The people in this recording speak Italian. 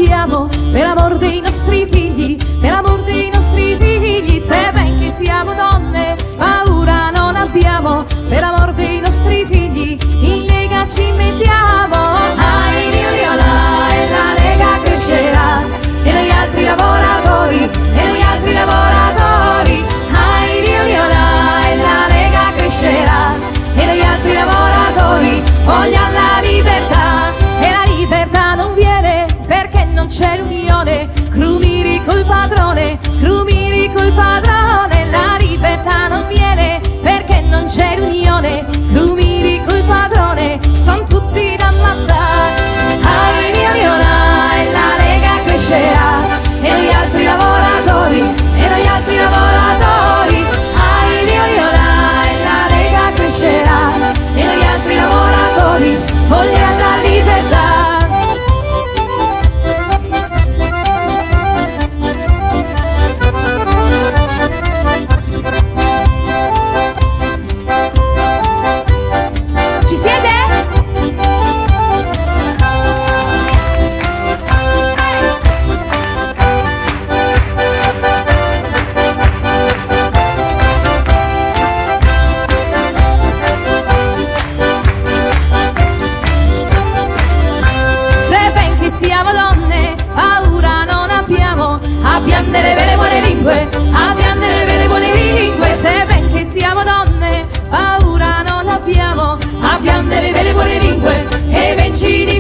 abbiamo, per amor dei nostri figli, per amor dei nostri figli. Se ben che siamo donne, paura non abbiamo, per amor dei nostri figli, in Lega ci mettiamo. Ai Riola, e la Lega crescerà, e noi altri lavoratori, e noi altri lavoratori. Ai Riola, e la Lega crescerà, e noi altri lavoratori vogliamo la libertà. E la libertà non viene perché non c'è l'unione. Crumiri col padrone, Crumiri col padrone. La libertà non viene perché non c'è l'unione. Crumiri col padrone, son tutti da ammazzare. Ai Riola, e la Lega crescerà, e noi altri lavoratori, e noi altri lavoratori. Ai Riola, e la Lega crescerà, e noi altri lavoratori vogliamo la libertà. Ci siete? Se ben che siamo donne, paura non abbiamo, abbiamo delle vere buone lingue, abbiamo delle vere buone lingue. Se ben che siamo donne, paura non abbiamo, abbiamo delle vere buone lingue, e venci di